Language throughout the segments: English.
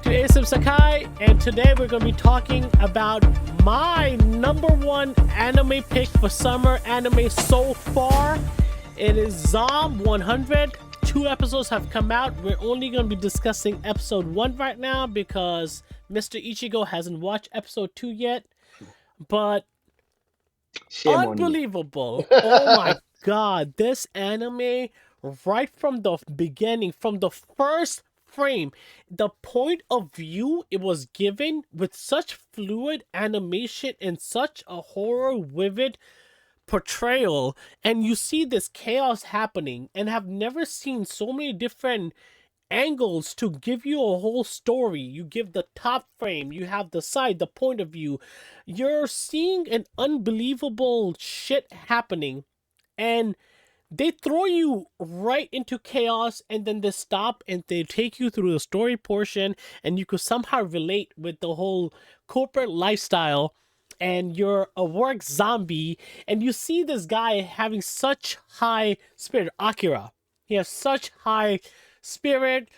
to ASM Sekai, and today we're going to be talking about my number one anime pick for summer anime so far. It is Zom 100. 2 episodes have come out. We're only going to be discussing episode 1 right now because Mr. Ichigo hasn't watched episode 2 yet. But Shame unbelievable. Oh my god, this anime, right from the beginning, from the first frame, the point of view it was given with such fluid animation and such a horror vivid portrayal, and you see this chaos happening and have never seen so many different angles to give you a whole story. You give the top frame, you have the side, the point of view. You're seeing an unbelievable shit happening, and they throw you right into chaos, and then they stop and they take you through the story portion, and you could somehow relate with the whole corporate lifestyle. And you're a work zombie, and you see this guy having such high spirit, Akira. He has such high spirit,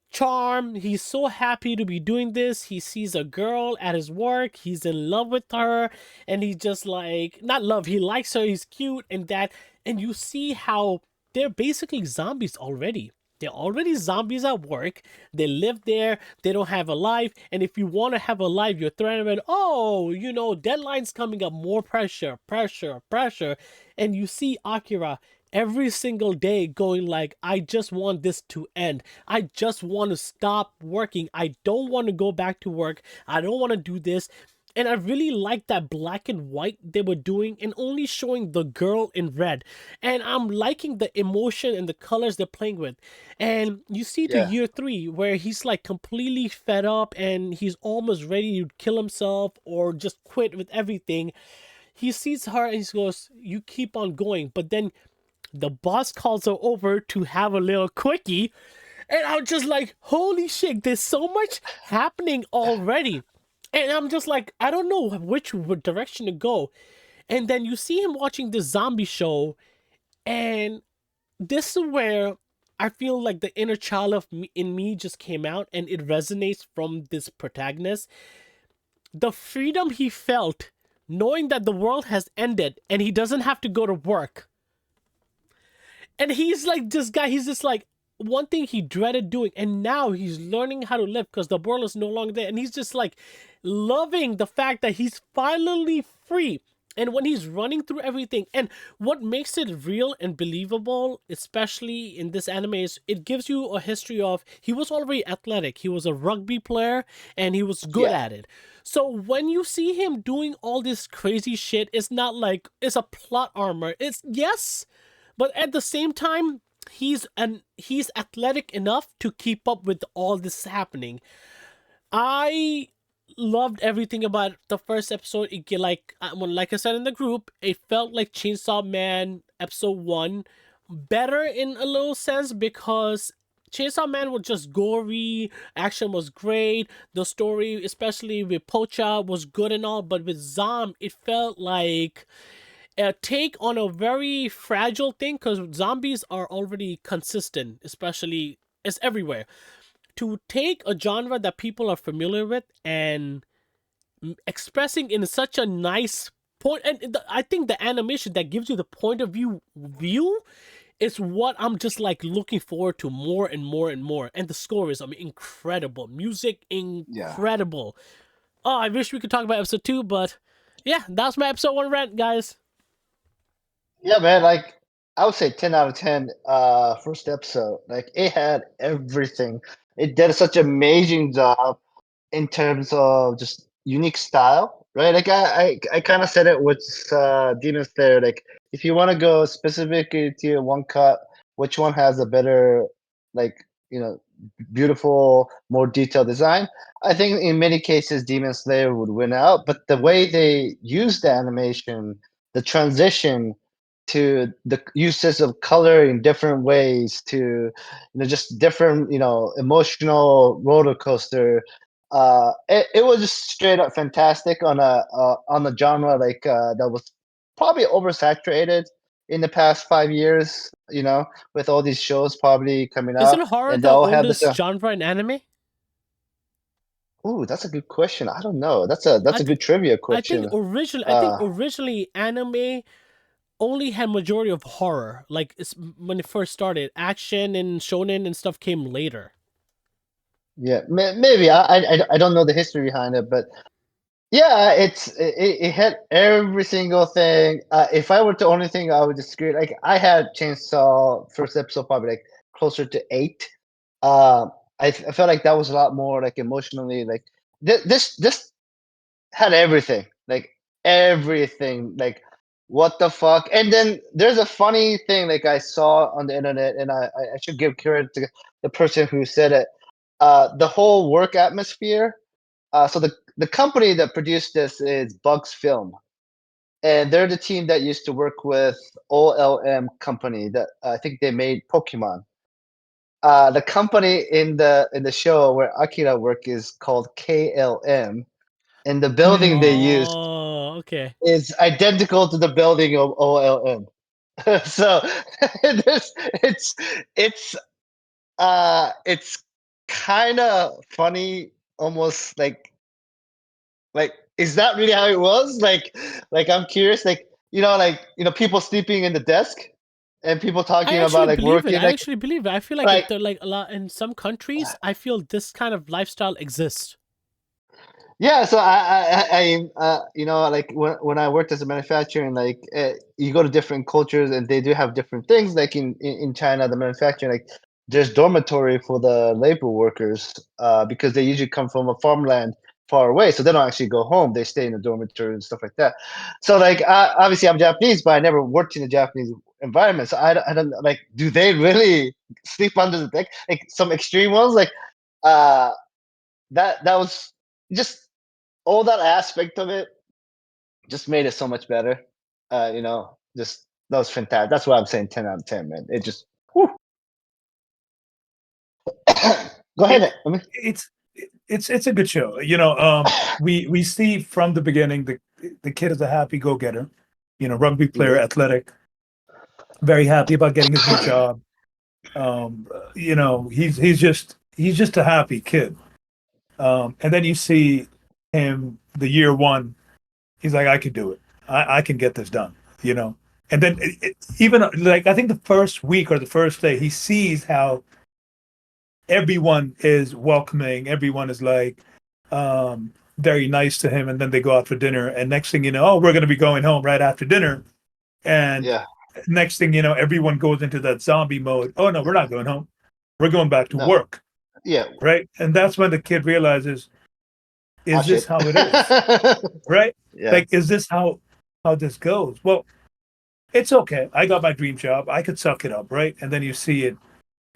charm. He's so happy to be doing this. He sees a girl at his work. He's in love with her, and he just like, not love, he likes her. He's cute and that. And you see how they're basically zombies already. They're already zombies at work. They live there. They don't have a life. And if you want to have a life, you're threatened with, oh, deadlines coming up, more pressure, pressure, pressure. And you see Akira every single day going like, I just want this to end. I just want to stop working. I don't want to go back to work. I don't want to do this. And I really like that black and white they were doing and only showing the girl in red. And I'm liking the emotion and the colors they're playing with. And you see to year 3 where he's like completely fed up and he's almost ready to kill himself or just quit with everything. He sees her and he goes, you keep on going. But then the boss calls her over to have a little quickie. And I'm just like, holy shit, there's so much happening already. And I'm just like, I don't know which direction to go. And then you see him watching this zombie show. And this is where I feel like the inner child of me, in me just came out. And it resonates from this protagonist. The freedom he felt knowing that the world has ended and he doesn't have to go to work. And he's like, this guy, he's just like, one thing he dreaded doing, and now he's learning how to live because the world is no longer there, and he's just like loving the fact that he's finally free. And when he's running through everything, and what makes it real and believable, especially in this anime, is it gives you a history of he was already athletic. He was a rugby player and he was good at it. So when you see him doing all this crazy shit, it's not like it's a plot armor. It's yes, but at the same time, he's athletic enough to keep up with all this happening. I loved everything about the first episode. Like I said in the group, it felt like Chainsaw Man episode 1, better in a little sense because Chainsaw Man was just gory, action was great, the story, especially with Pocha, was good and all, but with Zom, it felt like a take on a very fragile thing because zombies are already consistent, especially it's everywhere. To take a genre that people are familiar with and expressing in such a nice point, and I think the animation that gives you the point of view is what I'm just like looking forward to more and more and more. And the score is incredible, music incredible. Oh, I wish we could talk about episode 2, but yeah, that's my episode 1 rant, guys. Yeah, man, like I would say 10 out of 10 first episode. Like it had everything. It did such an amazing job in terms of just unique style, right? Like I kind of said it with Demon Slayer. Like if you want to go specifically to one cut, which one has a better, like, beautiful, more detailed design? I think in many cases Demon Slayer would win out. But the way they use the animation, the transition to the uses of color in different ways, to just different emotional roller coaster. It was just straight up fantastic on a genre like that was probably oversaturated in the past 5 years. With all these shows probably coming out, Isn't horror and they the all have this. oldest genre in anime? Ooh, that's a good question. I don't know. That's I a think good trivia I think question. originally I think Uh, originally anime only had majority of horror. Like when it first started, action and shonen and stuff came later. yeah, maybe I don't know the history behind it, but yeah, it had every single thing. If I were to only thing, I would disagree. Like I had Chainsaw first episode probably like closer to 8. I felt like that was a lot more like emotionally like this had everything, like everything, like what the fuck. And then there's a funny thing like I saw on the internet, and I should give credit to the person who said it. The whole work atmosphere. So the company that produced this is Bugs Film, and they're the team that used to work with OLM company that I think they made Pokemon. The company in the show where Akira worked is called KLM, and the building they Mm. used Oh, okay. is identical to the building of OLM. So this it's it's kind of funny, almost like is that really how it was? Like I'm curious, like people sleeping in the desk and people I talking actually about like believe it. working I actually believe it. I feel like like like a lot in some countries, I feel this kind of lifestyle exists. yeah. So like when I worked as a manufacturer, and like you go to different cultures and they do have different things. Like in China, the manufacturing, like there's dormitory for the labor workers because they usually come from a farmland far away, so they don't actually go home. They stay in the dormitory and stuff like that. So like obviously I'm Japanese, but I never worked in a Japanese environment, so I don't like. Do they really sleep under the deck? Like some extreme ones, like uh that was just all that aspect of it just made it so much better. Just that was fantastic. That's why I'm saying 10 out of 10, man. It just whew. Go It, ahead. I mean, it's a good show. We see from the beginning the kid is a happy go getter, rugby player, yeah, athletic, very happy about getting his new job. He's just a happy kid. And then you see him the year one. He's like, I could do it. I can get this done. And then even like I think the first week or the first day, he sees how everyone is welcoming. Everyone is like very nice to him, and then they go out for dinner. And next thing you know, oh, we're going to be going home right after dinner. And yeah, next thing you know, everyone goes into that zombie mode. Oh no, we're not going home. We're going back to no, work, yeah. right? And that's when the kid realizes, Ah, is this shit. how it is? Right? Yeah, Like, is this how this goes? Well, it's okay. I got my dream job. I could suck it up, right? And then you see it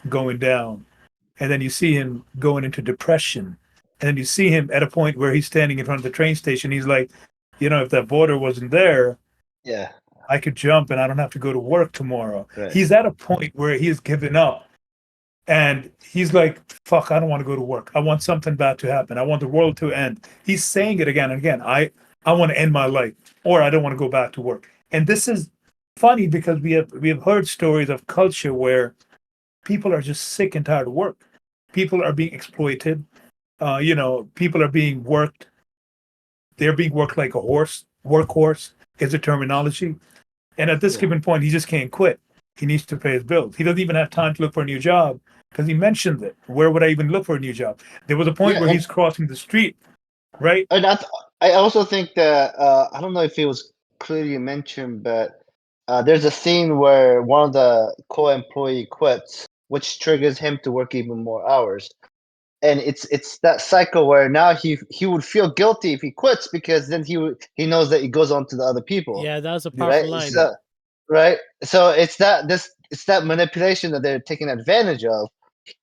going down, and then you see him going into depression, and then you see him at a point where he's standing in front of the train station. He's like, if that border wasn't there, yeah, I could jump and I don't have to go to work tomorrow. right. He's at a point where he's given up, and he's like, fuck, I don't want to go to work. I want something bad to happen. I want the world to end. He's saying it again and again. I want to end my life, or I don't want to go back to work. And this is funny because we have heard stories of culture where people are just sick and tired of work. People are being exploited. People are being worked. They're being worked like a horse. Workhorse is the terminology. And at this Yeah, given point, he just can't quit. He needs to pay his bills. He doesn't even have time to look for a new job because he mentioned it. Where would I even look for a new job? There was a point yeah, where he's crossing the street, right? and I also think that I don't know if it was clearly mentioned, but there's a scene where one of the co-employee quits, which triggers him to work even more hours. And it's that cycle where now he would feel guilty if he quits, because then he knows that he goes on to the other people, Yeah, that was a Yeah, powerful right? line. yeah, So it's that manipulation that they're taking advantage of,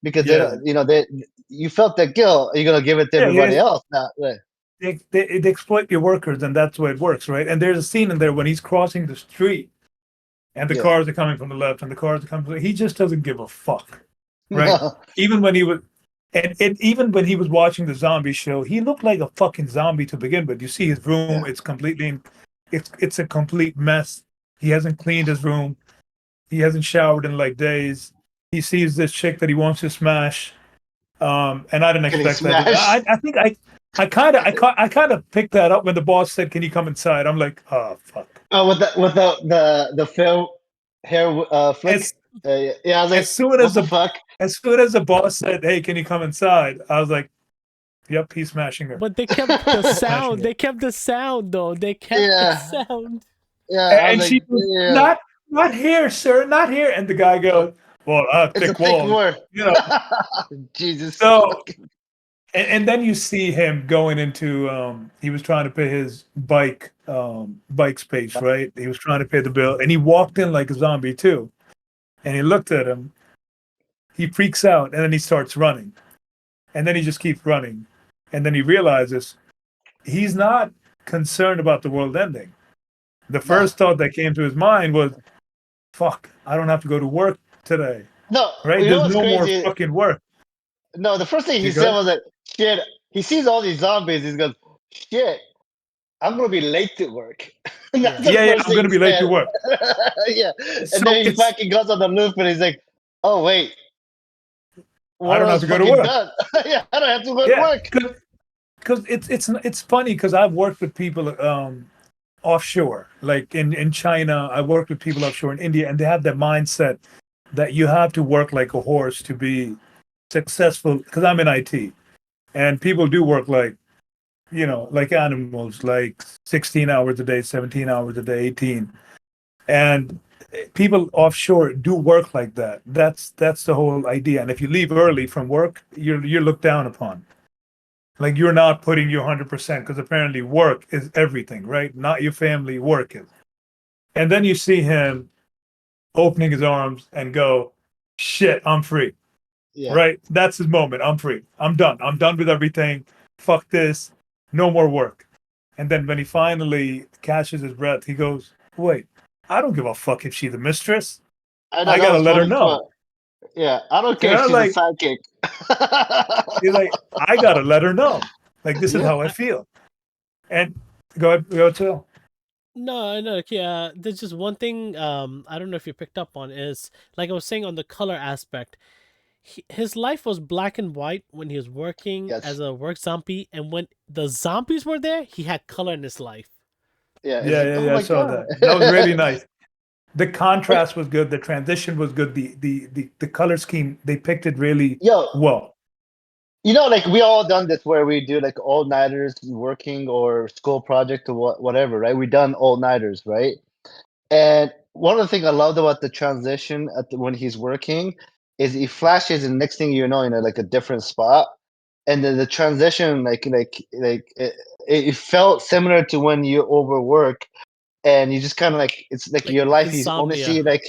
because they yeah, don't, they you felt that guilt, you're gonna give it to yeah. everybody else now, right? They exploit your workers, and that's the way it works, right? And there's a scene in there when he's crossing the street, and the Yeah. cars are coming from the left, and the cars are coming from he just doesn't give a fuck, right? No. Even when he was, and even when he was watching the zombie show, he looked like a fucking zombie to begin with. You see his room; Yeah. it's completely, it's a complete mess. He hasn't cleaned his room. He hasn't showered in like days. He sees this chick that he wants to smash, and I didn't Getting expect that. smashed. I think I kind of picked that up when the boss said, "Can you come inside?" I'm like, "Oh fuck." Oh, with the film hair flick. As Yeah, I was like, as soon what as the the fuck? as soon as the boss said, "Hey, can you come inside?" I was like, "Yep, he's smashing her." But they kept the Smashing sound. her. They kept the sound though. They kept the Yeah, sound. yeah. I was And like, she goes, yeah, "Not here, sir, not here." And the guy goes, "Well, it's a thick thick walls, word. you know." Jesus. So, and then you see him going into he was trying to pay his bike space, right? He was trying to pay the bill, and he walked in like a zombie too. And he looked at him, he freaks out, and then he starts running. And then he just keeps running. And then he realizes he's not concerned about the world ending. The No, first thought that came to his mind was, fuck, I don't have to go to work today. no. Right? You know There's what's no more crazy? fucking work. No, the first thing he You said good? was like, shit. He sees all these zombies. He goes, shit. I'm gonna be late to work. That's Yeah. the Yeah, first I'm thing gonna he be late to said. work. Yeah, and So then he it's fucking goes on the loop, and he's like, "Oh wait, I what don't have else to go to fucking work. done? Yeah, I don't have to go to Yeah, work." because it's funny because I've worked with people offshore, like in China. I worked with people offshore in India, and they have that mindset that you have to work like a horse to be successful. Because I'm in IT, and people do work like like animals, like 16 hours a day, 17 hours a day, 18, and people offshore do work like that. That's the whole idea. And if you leave early from work, you're looked down upon. Like you're not putting your 100% because apparently work is everything, right? Not your family, work is. And then you see him opening his arms and go, shit, I'm free, Yeah, right? That's his moment. I'm free. I'm done. I'm done with everything. Fuck this. No more work. And then when he finally catches his breath, he goes, wait, I don't give a fuck if she's the mistress. I know I that gotta was let her funny know. too. Yeah, I don't You care if know, she's a like sidekick. he's like, I gotta let her know. Like this is Yeah, how I feel. And go to No. Yeah, there's just one thing. I don't know if you picked up on is like I was saying on the color aspect. His life was black and white when he was working as yes, a work zombie, and when the zombies were there, he had color in his life. yeah. It's Yeah, like, yeah, oh yeah. I my saw god. that. That was really nice. The But contrast was good. The transition was good. The color scheme they picked it really yo, well. like we all done this where we do like all nighters working or school project or whatever, right? We done all nighters, right? And one of the things I loved about the transition when he's working is he flashes, and next thing you know, like a different spot, and then the transition, it felt similar to when you overwork, and you just kind of like it's like Like your life. You only insomnia. see like,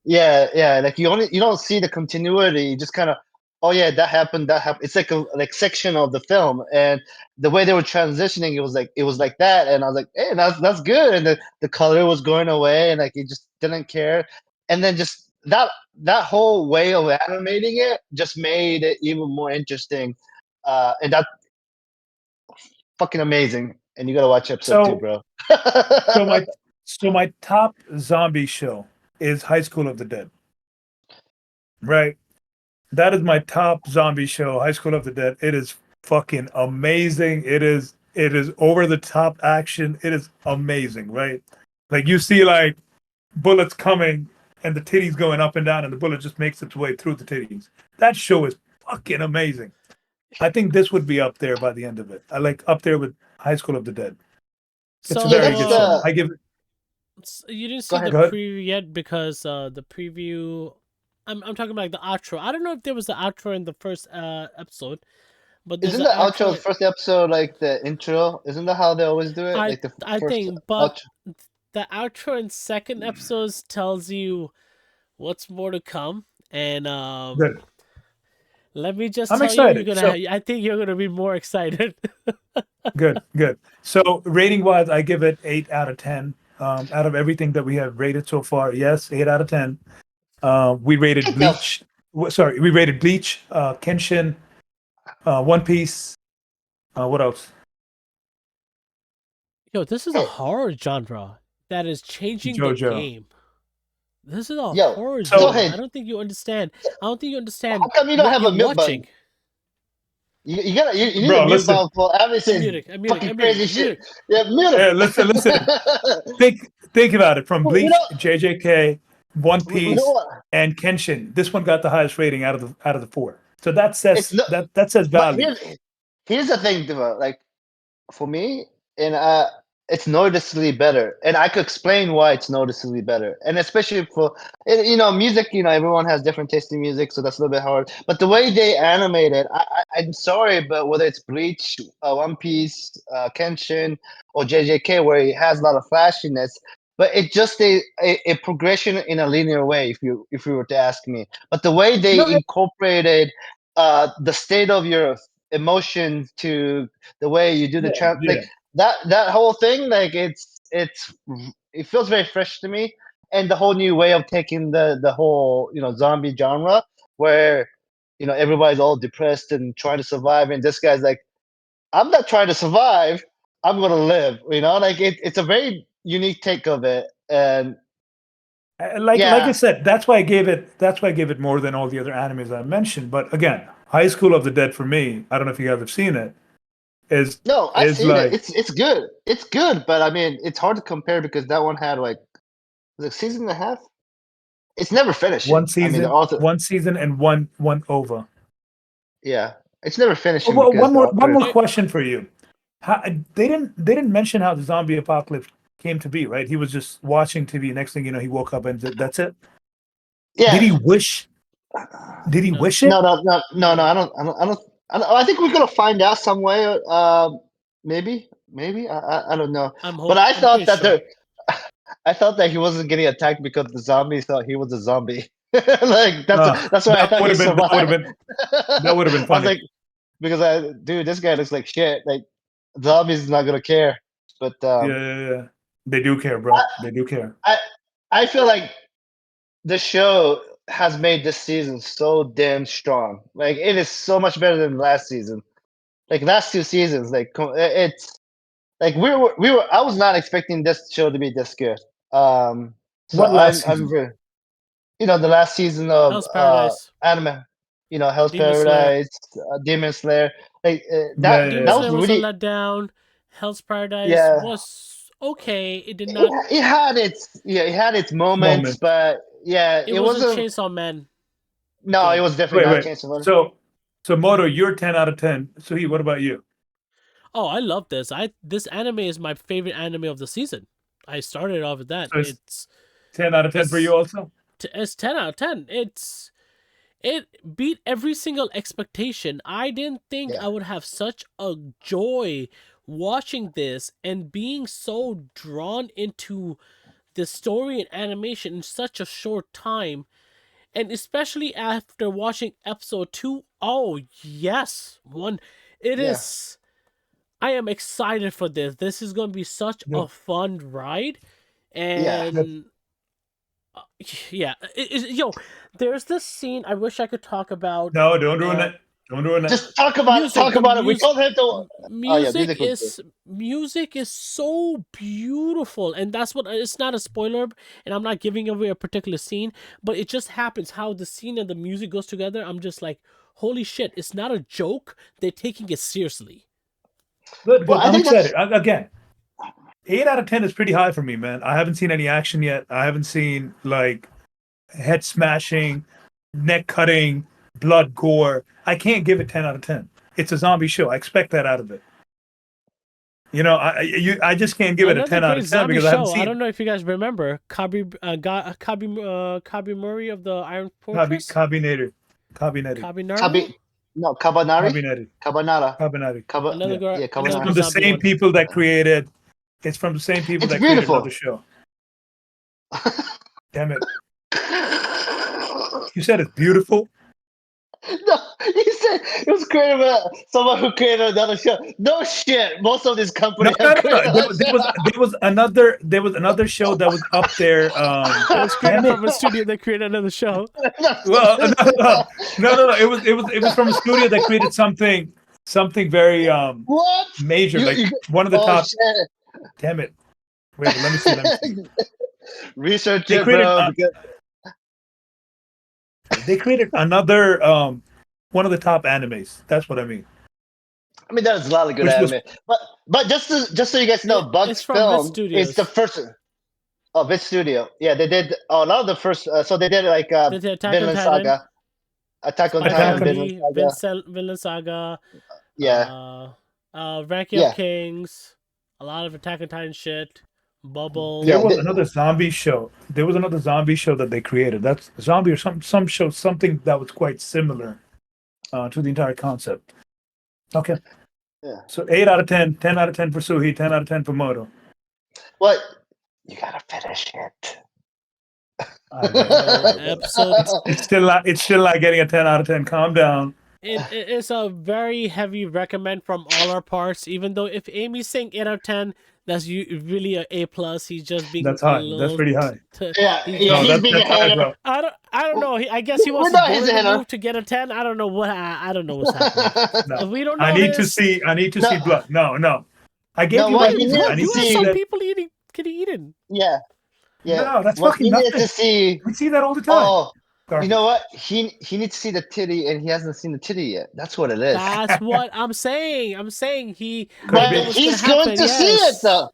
yeah, like you don't see the continuity. You just kind of, oh yeah, that happened, that happened. It's like a like section of the film, and the way they were transitioning, it was like that, and I was like, hey, that's good, and the color was going away, and like you just didn't care, and then just that whole way of animating it just made it even more interesting, and that fucking amazing. And you gotta watch episode 2, So bro. so my so my top zombie show is High School of the Dead. Right? That is my top zombie show, High School of the Dead. It is fucking amazing. It is over the top action. It is amazing, right? Like you see like bullets coming and the titties going up and down and the bullet just makes its way through the titties. That show is fucking amazing. I think this would be up there by the end of it. I like up there with High School of the Dead. It's a Yeah, very So that's good show. the. I give it you didn't Go see ahead. the go ahead. preview yet because the preview. I'm talking about like the outro. I don't know if there was the outro in the first episode, but there's Isn't an the outro outro. first episode like the intro? Isn't that how they always do it? I Like the I first think, but outro. the outro in second episodes tells you what's more to come, and Good. let me just I'm tell you, excited. So I think you're gonna be more excited. good, good. So rating wise, I give it 8 out of 10. Out of everything that we have rated so far, yes, 8 out of 10. We rated Yes. Bleach. Sorry, we rated Bleach, Kenshin, One Piece. What else? Yo, this is a horror genre that is changing the JoJo. game. This is a Yo, horror So genre. Zohan, I don't think you understand. I don't think you how understand come you don't what have you're a mute button? watching. You need Bro, a mute listen. button for Abby says I'm fucking muting, crazy I'm shit. muting. Yeah, mute him. Listen. Think about it. From You Bleach, know, JJK, One you know Piece, what? and Kenshin, this one got the highest rating out of the four. So It's no, that says but value. here's the thing, Diva. Like for me, and it's noticeably better, and I could explain why it's noticeably better, and especially for music. Everyone has different taste in music, so that's a little bit hard. But the way they animate it, I'm sorry, but whether it's Bleach, One Piece, Kenshin, or JJK, where it has a lot of flashiness, but it just a progression in a linear way. If you were to ask me, but the way No, they incorporated the state of your emotion to the way you do the yeah. that whole thing, like it feels very fresh to me, and the whole new way of taking the whole zombie genre, where everybody's all depressed and trying to survive, and this guy's like, I'm not trying to survive, I'm gonna live, like it's a very unique take of it. And Like I yeah, said, that's why I gave it more than all the other animes I mentioned. But again, High School of the Dead for me, I don't know if you guys have seen it, is no, I've is seen it. like It's good, but I mean, it's hard to compare because that one had like, was it season and a half? It's never finishing. one I mean, the season, author, one season, and one OVA. yeah, it's never Oh, finishing well, because one the more one author more is. question for you. They didn't mention how the zombie apocalypse came to be, right? He was just watching TV. Next thing you know, he woke up and that's it. Did Yeah. he wish? Did he No, wish No, it? no, no, no, no. no. I think we're gonna find out some way. Maybe. I don't know. But I'm pretty sure. I thought that he wasn't getting attacked because the zombies thought he was a zombie. Like that's why I That thought would he have been that would have survived. been that would have been I was funny. like, because dude, this guy looks like shit. Like zombies is not gonna care. But Yeah. They do care, bro. They do care. I I feel like the show has made this season so damn strong. Like it is so much better than last season. Like last two seasons, like it's like we were. I was not expecting this show to be this good. So What last I'm season? very, the last season of Hell's Paradise. anime, Hell's Demon Slayer. Paradise, Demon Slayer, like Yeah, that Demon yeah, that yeah. was Slayer was a really, letdown. Hell's Paradise yeah. was okay. It did not. It had its moments, Moment. but yeah, It it wasn't wasn't. Chainsaw Man No, it good. was definitely not Wait. Chainsaw Man. So Moto, you're 10 out of 10. So what about you? Oh, I love this. This anime is my favorite anime of the season. I started off with that. So it's 10 out of 10 for you It's also? it's 10 out of 10. It beat every single expectation. I didn't think Yeah, I would have such a joy watching this and being so drawn into the story and animation in such a short time. And especially after watching episode 2, oh yes, it yeah, is. I am excited for this. This is going to be such Yep. a fun ride. yeah. Yep. And yeah, yo, there's this scene I wish I could talk about. No, don't ruin Uh, it. Don't ruin it. Just talk about it. music, Talk the about it. We music, don't have to. Oh yeah, music was good. music is so beautiful, and that's what it's not a spoiler, and I'm not giving away a particular scene, but it just happens how the scene and the music goes together. I'm just like, holy shit! It's not a joke. They're taking it seriously. Good, Well, good. I I'm think that's excited. Again, 8 out of 10 is pretty high for me, man. I haven't seen any action yet. I haven't seen like head smashing, neck cutting, blood, gore. I can't give it 10 out of 10. It's a zombie show. I expect that out of it. I just can't give it a Another 10 out great of 10 zombie because I haven't show. I seen don't know if you guys remember Kabi Murray of the Iron Fortress. Cabinator. Kabi. No, Cabanari. Cabinator. Cabanara. Cabinator. Another Yeah. gr- Yeah, It's another Cabanara. from good the zombie same one. people that created. It's from the same people It's that created another beautiful. show. Damn it! You said it's beautiful. No, you said it was created by someone who created another show. No shit. Most of these No, companies no, have no, no. created There, another there was show. there was another show that was up there. It was created Damn it! from a studio that created another show. Well, no. It was from a studio that created something very What? major, You, like you, one of the oh top. shit. Damn it! Wait, let me see. Research They it, created bro. Because they created another one of the top animes. That's what I mean. I mean, there's a lot of good Which was- anime, but just so you guys know, It's Bugs from Vid Film Studios. is the first. Oh, Vid Studio. Yeah, they did a lot of the first. So they did like They did Attack on Vinland Titan. Saga, Attack on Spy Titan, Family, Vinland Saga. Vinland Saga. Yeah, Ranking Yeah. of Kings. A lot of Attack on Titan shit. Bubble. Yeah, There was they- another zombie show. There was another zombie show that they created. That's zombie or some show, something that was quite similar to the entire concept. Okay. Yeah. So 8 out of 10, 10 out of 10 for Suhi, 10 out of 10 for Moto. what? You gotta finish it. Episode. It's still not getting a 10 out of 10. Calm down. It is a very heavy recommend from all our parts. Even though if Amy's saying 8 out of 10, that's really a A plus. He's just being That's a high. little That's pretty high. Yeah, he's yeah, No, he's that's being a high as hater. well. I don't know. I guess he wants Well, to no, he's a bully the hater. move to get a 10. I don't know what. I don't know what's happening. No. If we don't know I need to his- see No. blood. No. I gave No, you what that. you need I to need You to have see some that. people getting eaten. Yeah, yeah. No, that's What fucking he needed nothing. to see. We see that all the time. Oh, Garbage. you know what? He needs to see the titty, and he hasn't seen the titty yet. That's what it is. That's what I'm saying. I'm saying he. But knows what's he's gonna going happen, to see it yes. though.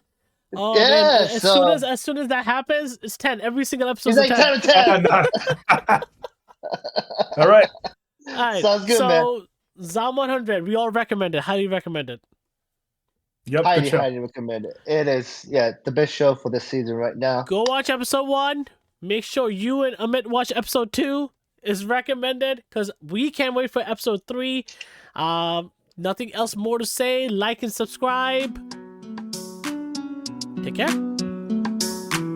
Oh, Yeah, man, so- as soon as that happens, it's 10. Every single episode He's is like 10. 10 out of 10. All right. All right, Sounds good, so, Zom 100, we all recommend it. Highly recommend it. Yep. Highly, Good show. highly recommend it. It is, the best show for this season right now. Go watch episode 1. Make sure you and Amit watch episode 2. Is recommended because we can't wait for episode 3. Nothing else more to say. Like and subscribe. Take care.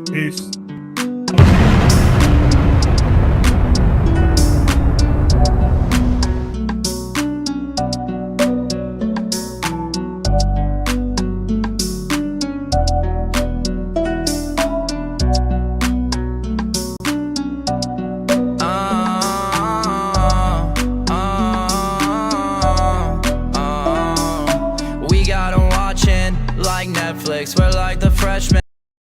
Peace. We got 'em watching like Netflix. We're like the